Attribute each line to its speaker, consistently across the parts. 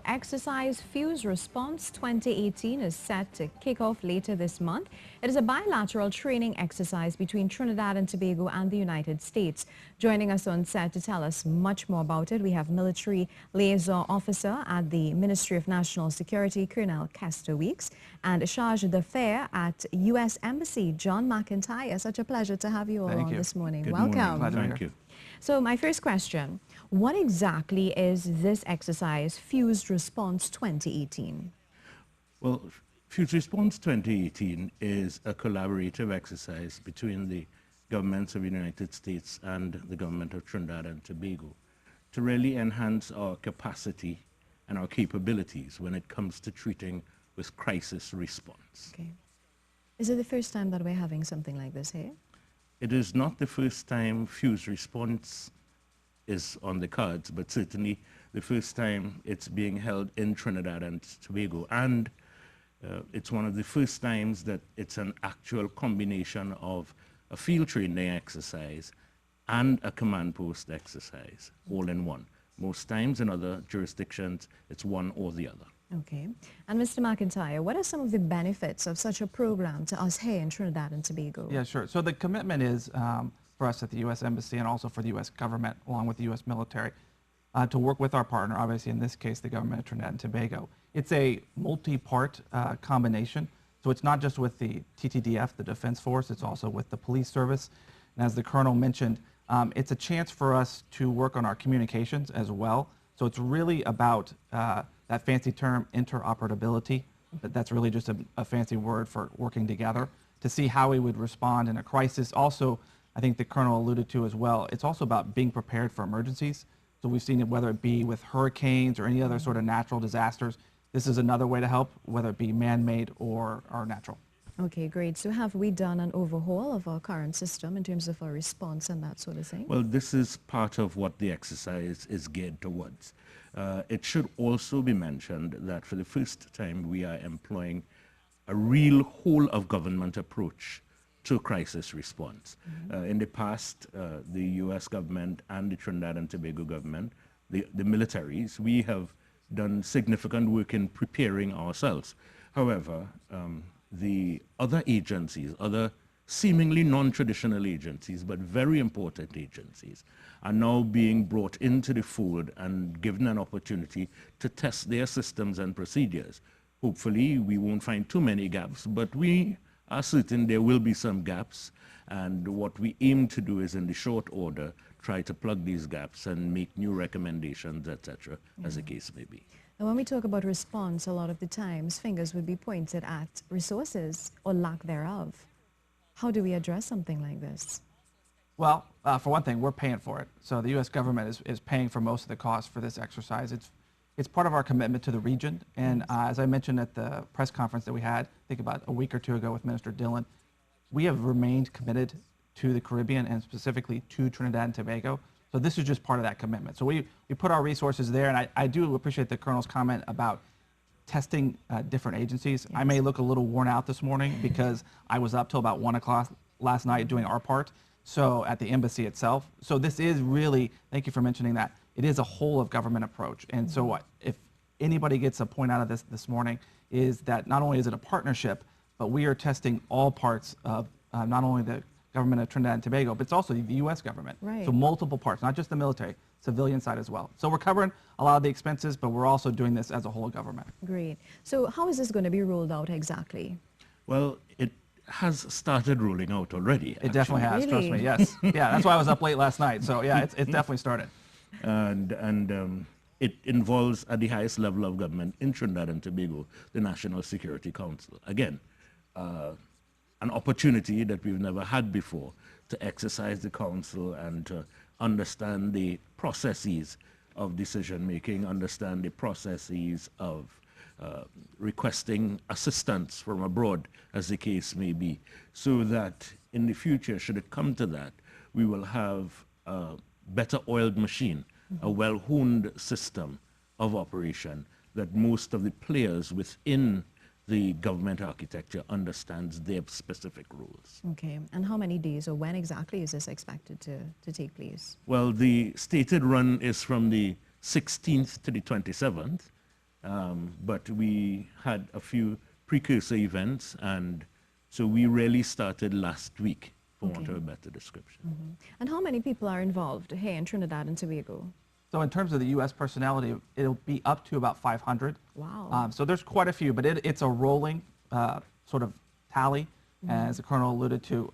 Speaker 1: Exercise Fuse Response 2018 is set to kick off later this month. It is a bilateral training exercise between Trinidad and Tobago and the United States. Joining us on set to tell us much more about it, we have Military Liaison Officer at the Ministry of National Security, Colonel Kester Weeks, and Charge d'Affaires at U.S. Embassy, John McIntyre. Such a pleasure to have you all on this morning.
Speaker 2: Good
Speaker 1: Welcome.
Speaker 2: Morning. Thank you.
Speaker 1: So my first question, what exactly is this exercise, Fused Response 2018?
Speaker 2: Well, Fused Response 2018 is a collaborative exercise between the governments of the United States and the government of Trinidad and Tobago to really enhance our capacity and our capabilities when it comes to treating with crisis response.
Speaker 1: Okay. Is it the first time that we're having something like this here?
Speaker 2: It is not the first time Fused Response is on the cards, but certainly the first time it's being held in Trinidad and Tobago. And it's one of the first times that it's an actual combination of a field training exercise and a command post exercise, all in one. Most times in other jurisdictions, it's one or the other.
Speaker 1: Okay. And Mr. McIntyre, what are some of the benefits of such a program to us here in Trinidad and Tobago?
Speaker 3: Yeah, sure. So the commitment is for us at the U.S. Embassy and also for the U.S. government, along with the U.S. military, to work with our partner, obviously in this case, the government of Trinidad and Tobago. It's a multi-part combination. So it's not just with the TTDF, the Defense Force, it's also with the police service. And as the Colonel mentioned, it's a chance for us to work on our communications as well. So it's really about that fancy term, interoperability. But that's really just a fancy word for working together to see how we would respond in a crisis. Also, I think the Colonel alluded to as well, it's also about being prepared for emergencies. So we've seen it, whether it be with hurricanes or any other sort of natural disasters. This is another way to help, whether it be man-made or natural.
Speaker 1: Okay, great. So have we done an overhaul of our current system in terms of our response and that sort of thing?
Speaker 2: Well, this is part of what the exercise is geared towards. It should also be mentioned that for the first time we are employing a real whole-of-government approach to crisis response. In the past, the U.S. government and the Trinidad and Tobago government, the militaries, we have done significant work in preparing ourselves. However, the other agencies, other seemingly non-traditional agencies, but very important agencies, are now being brought into the fold and given an opportunity to test their systems and procedures. Hopefully, we won't find too many gaps, but we are certain there will be some gaps. And what we aim to do is, in the short order, try to plug these gaps and make new recommendations, etc., as the case may be.
Speaker 1: Now, when we talk about response, a lot of the times fingers would be pointed at resources or lack thereof. How do we address something like this?
Speaker 3: Well, for one thing, we're paying for it. So the U.S. government is paying for most of the cost for this exercise. It's part of our commitment to the region. And as I mentioned at the press conference that we had, I think about a week or two ago with Minister Dillon, we have remained committed to the Caribbean and specifically to Trinidad and Tobago. So this is just part of that commitment. So we put our resources there, and I do appreciate the Colonel's comment about testing different agencies. Yes. I may look a little worn out this morning because I was up till about 1 o'clock last night doing our part, so at the embassy itself. So this is really, thank you for mentioning that, it is a whole of government approach. And so if anybody gets a point out of this morning is that not only is it a partnership, but we are testing all parts of not only the government of Trinidad and Tobago, but it's also the U.S. government.
Speaker 1: Right.
Speaker 3: So multiple parts, not just the military, civilian side as well. So we're covering a lot of the expenses, but we're also doing this as a whole government.
Speaker 1: Great. So how is this going to be rolled out exactly?
Speaker 2: Well, it has started rolling out already.
Speaker 3: It definitely has,
Speaker 1: Really?
Speaker 3: trust me, yes. Yeah, that's why I was up late last night. So yeah, it's definitely started.
Speaker 2: And it involves, at the highest level of government in Trinidad and Tobago, the National Security Council. Again, an opportunity that we've never had before to exercise the council and to understand the processes of decision making, understand the processes of requesting assistance from abroad, as the case may be, so that in the future, should it come to that, we will have a better oiled machine, a well-honed system of operation that most of the players within the government architecture understands their specific rules.
Speaker 1: Okay, and how many days or when exactly is this expected to take place?
Speaker 2: Well, the stated run is from the 16th to the 27th, But we had a few precursor events, and so we really started last week, for want of a better description.
Speaker 1: And how many people are involved here in Trinidad and Tobago?
Speaker 3: So in terms of the U.S. personnel, it'll be up to about 500.
Speaker 1: Wow.
Speaker 3: So there's quite a few, but it's a rolling sort of tally, as the Colonel alluded to.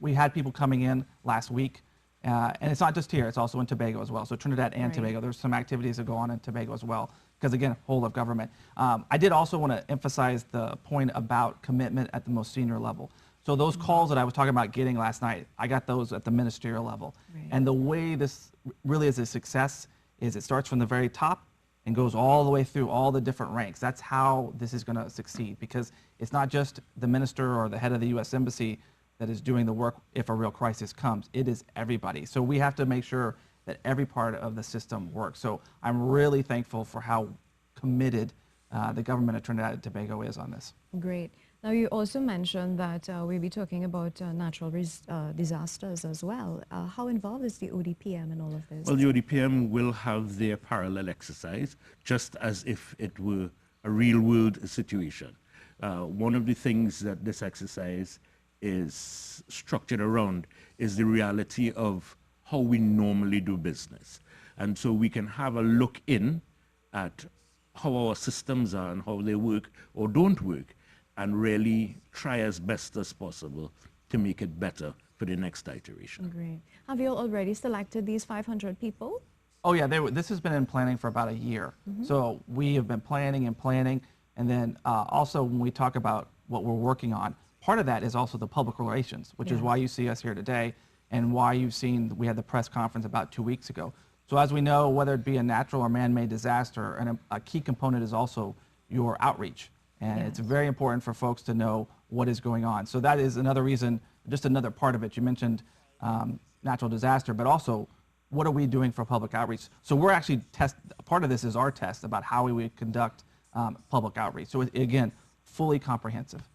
Speaker 3: We had people coming in last week, and it's not just here, it's also in Tobago as well. So Trinidad and
Speaker 1: Right.
Speaker 3: Tobago, there's some activities that go on in Tobago as well, because again, whole of government. I did also want to emphasize the point about commitment at the most senior level. So those calls that I was talking about getting last night, I got those at the ministerial level.
Speaker 1: Right.
Speaker 3: And the way this really is a success is it starts from the very top and goes all the way through all the different ranks. That's how this is going to succeed, because it's not just the minister or the head of the U.S. Embassy that is doing the work if a real crisis comes. It is everybody. So we have to make sure that every part of the system works. So I'm really thankful for how committed the government of Trinidad and Tobago is on this.
Speaker 1: Great. Now, you also mentioned that we'll be talking about natural disasters as well. How involved is the ODPM in all of this?
Speaker 2: Well, the ODPM will have their parallel exercise, just as if it were a real-world situation. One of the things that this exercise is structured around is the reality of how we normally do business. And so we can have a look in at how our systems are and how they work or don't work, and really try as best as possible to make it better for the next iteration.
Speaker 1: Great. Have you already selected these 500 people?
Speaker 3: Oh yeah, this has been in planning for about a year. So we have been planning and planning, and then also when we talk about what we're working on, part of that is also the public relations, which is
Speaker 1: Yes.
Speaker 3: why you see us here today, and why you've seen we had the press conference about 2 weeks ago. So as we know, whether it be a natural or man-made disaster, and a key component is also your outreach. And it's
Speaker 1: Yes.
Speaker 3: very important for folks to know what is going on. So that is another reason, just another part of it. You mentioned natural disaster, but also what are we doing for public outreach? So we're actually part of this is our test about how we would conduct public outreach. So again, fully comprehensive.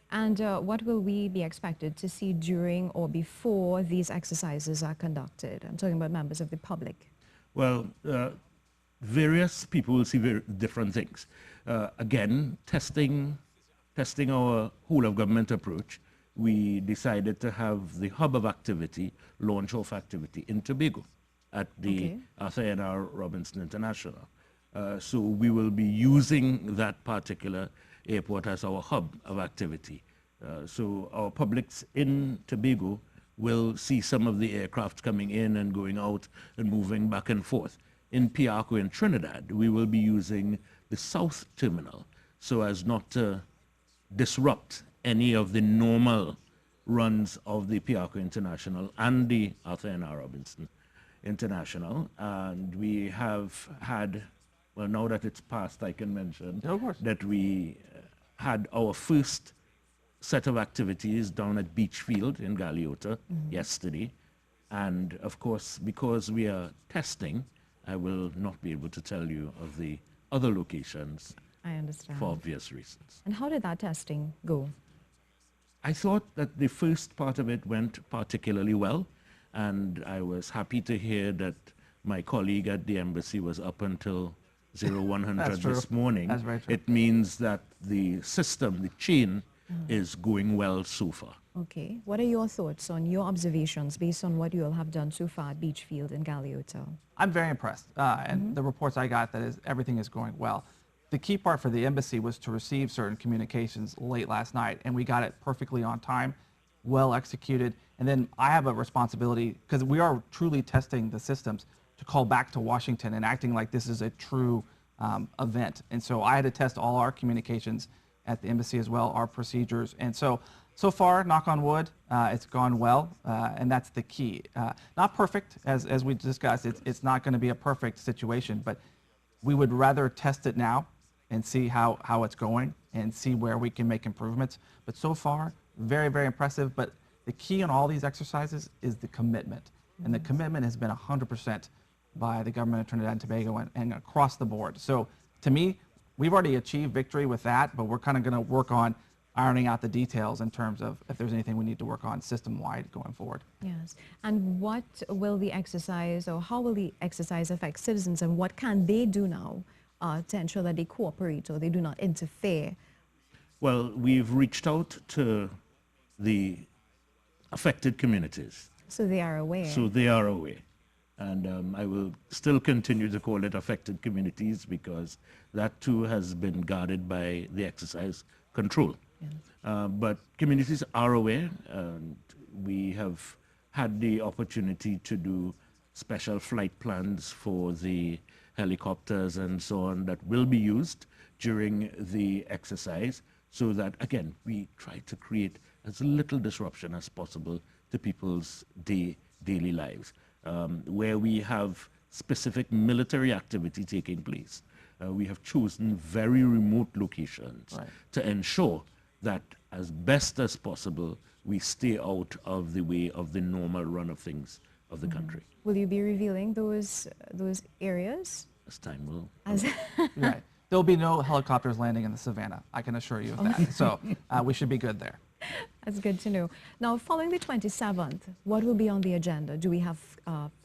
Speaker 1: And what will we be expected to see during or before these exercises are conducted? I'm talking about members of the public.
Speaker 2: Well, various people will see very different things. Again, testing our whole of government approach, we decided to have the hub of activity, launch off activity in Tobago at the
Speaker 1: Okay.
Speaker 2: Arthur N.R. Robinson International. So we will be using that particular airport as our hub of activity. So our publics in Tobago will see some of the aircraft coming in and going out and moving back and forth. In Piarco in Trinidad, we will be using the south terminal so as not to disrupt any of the normal runs of the Piarco International and the Arthur N.R. Robinson International. And we have had, well, now that it's past, I can mention
Speaker 3: Yeah, of course.
Speaker 2: that we had our first set of activities down at Beachfield in Galeota yesterday. And of course, because we are testing, I will not be able to tell you of the other locations
Speaker 1: I understand.
Speaker 2: for obvious reasons.
Speaker 1: And how did that testing go?
Speaker 2: I thought that the first part of it went particularly well, and I was happy to hear that my colleague at the embassy was up until 0100
Speaker 3: That's true.
Speaker 2: this morning.
Speaker 3: That's very true.
Speaker 2: It means that the system, the chain, is going well so far.
Speaker 1: Okay. What are your thoughts on your observations based on what you all have done so far at Beachfield and Galeota?
Speaker 3: I'm very impressed, and the reports I got that is everything is going well. The key part for the embassy was to receive certain communications late last night, and we got it perfectly on time, well executed. And then I have a responsibility, because we are truly testing the systems, to call back to Washington and acting like this is a true event. And so I had to test all our communications at the embassy as well, our procedures. And so far, knock on wood, it's gone well, and that's the key. Not perfect, as we discussed, it's not going to be a perfect situation, but we would rather test it now and see how it's going and see where we can make improvements. But so far, very, very impressive. But the key on all these exercises is the commitment. And the commitment has been 100% by the government of Trinidad and Tobago and across the board. So to me, we've already achieved victory with that, but we're kind of going to work on ironing out the details in terms of if there's anything we need to work on system-wide going forward.
Speaker 1: Yes. And what will the exercise, or how will the exercise affect citizens, and what can they do now to ensure that they cooperate or they do not interfere?
Speaker 2: Well, we've reached out to the affected communities,
Speaker 1: So they are aware.
Speaker 2: so they are aware. And I will still continue to call it affected communities because that too has been guarded by the exercise control. But communities are aware, and we have had the opportunity to do special flight plans for the helicopters and so on that will be used during the exercise, so that, again, we try to create as little disruption as possible to people's daily lives. Where we have specific military activity taking place, we have chosen very remote locations to ensure that as best as possible, we stay out of the way of the normal run of things of the country.
Speaker 1: Will you be revealing those areas?
Speaker 2: As time will.
Speaker 3: Right. There'll be no helicopters landing in the savannah, I can assure you of that. So we should be good there.
Speaker 1: That's good to know. Now, following the 27th, what will be on the agenda? Do we have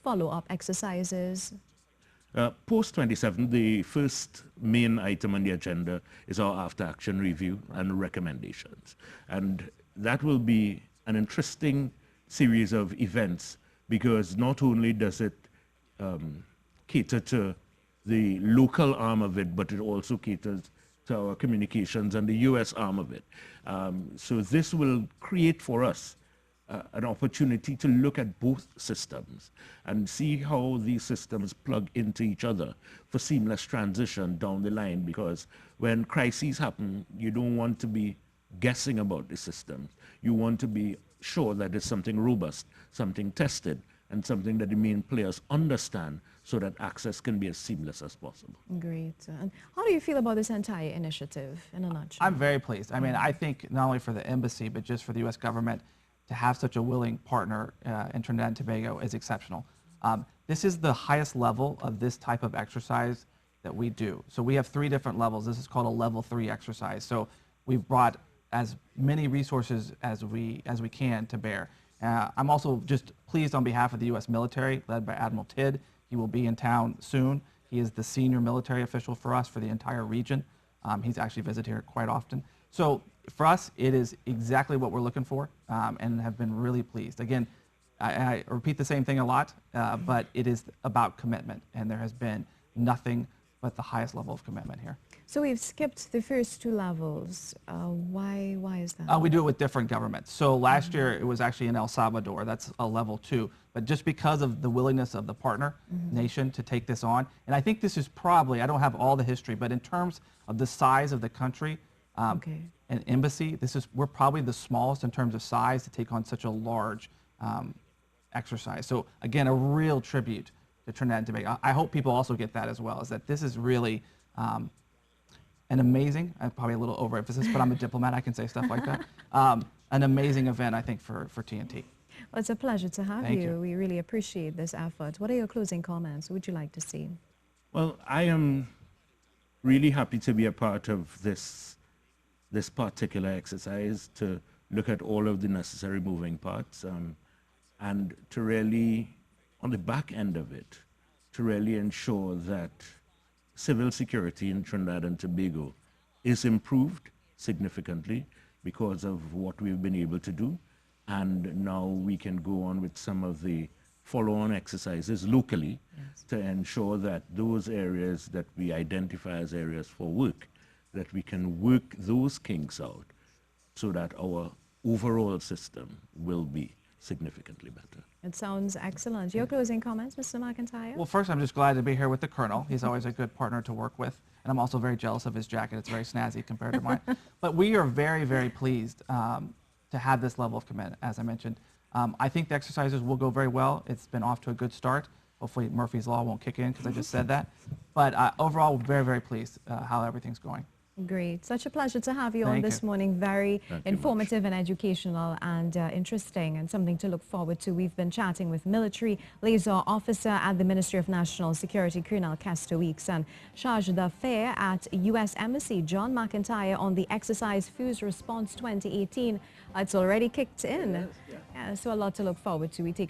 Speaker 1: follow-up exercises?
Speaker 2: Post 27, the first main item on the agenda is our after-action review and recommendations. And that will be an interesting series of events because not only does it cater to the local arm of it, but it also caters to our communications and the U.S. arm of it. So this will create for us an opportunity to look at both systems and see how these systems plug into each other for seamless transition down the line, because when crises happen, you don't want to be guessing about the systems. You want to be sure that it's something robust, something tested, and something that the main players understand so that access can be as seamless as possible.
Speaker 1: Great. And how do you feel about this entire initiative in a nutshell?
Speaker 3: I'm very pleased. I mean, I think not only for the embassy, but just for the U.S. government to have such a willing partner in Trinidad and Tobago is exceptional. This is the highest level of this type of exercise that we do. So we have 3 different levels. This is called a level 3 exercise. So we've brought as many resources as we can to bear. I'm also just pleased on behalf of the U.S. military, led by Admiral Tidd. He will be in town soon. He is the senior military official for us for the entire region. He's actually visited here quite often. So for us, it is exactly what we're looking for, and have been really pleased. Again, I repeat the same thing a lot, but it is about commitment, and there has been nothing but the highest level of commitment here.
Speaker 1: So we've skipped the first 2 levels. Why is that?
Speaker 3: We do it with different governments. So last year it was actually in El Salvador. That's a level 2. But just because of the willingness of the partner nation to take this on, and I think this is probably, I don't have all the history, but in terms of the size of the country, an embassy, we're probably the smallest in terms of size to take on such a large exercise. So again, a real tribute to Trinidad and Tobago. I hope people also get that as well, is that this is really an amazing, probably a little overemphasis, but I'm a diplomat, I can say stuff like that. An amazing event, I think, for TNT.
Speaker 1: Well, it's a pleasure to have
Speaker 3: Thank
Speaker 1: you.
Speaker 3: you.
Speaker 1: We really appreciate this effort. What are your closing comments? What would you like to see?
Speaker 2: Well, I am really happy to be a part of this particular exercise, to look at all of the necessary moving parts, and to really, on the back end of it, to really ensure that civil security in Trinidad and Tobago is improved significantly because of what we've been able to do. And now we can go on with some of the follow-on exercises locally to ensure that those areas that we identify as areas for work, that we can work those kinks out so that our overall system will be significantly better.
Speaker 1: It sounds excellent. Your closing comments, Mr. McIntyre?
Speaker 3: Well, first, I'm just glad to be here with the Colonel. He's always a good partner to work with. And I'm also very jealous of his jacket. It's very snazzy compared to mine. But we are very, very pleased to have this level of commitment, as I mentioned. I think the exercises will go very well. It's been off to a good start. Hopefully Murphy's Law won't kick in because I just said that. But overall, we're very, very pleased how everything's going.
Speaker 1: Great. Such a pleasure to have you on
Speaker 3: Thank
Speaker 1: this
Speaker 3: you.
Speaker 1: morning. Very
Speaker 2: Thank you
Speaker 1: informative and educational and interesting, and something to look forward to. We've been chatting with military liaison officer at the Ministry of National Security, Colonel Kester Weeks, and Charge d'Affaires at U.S. Embassy, John McIntyre, on the exercise Fuse Response 2018. It's already kicked in. Yeah, so a lot to look forward to. We take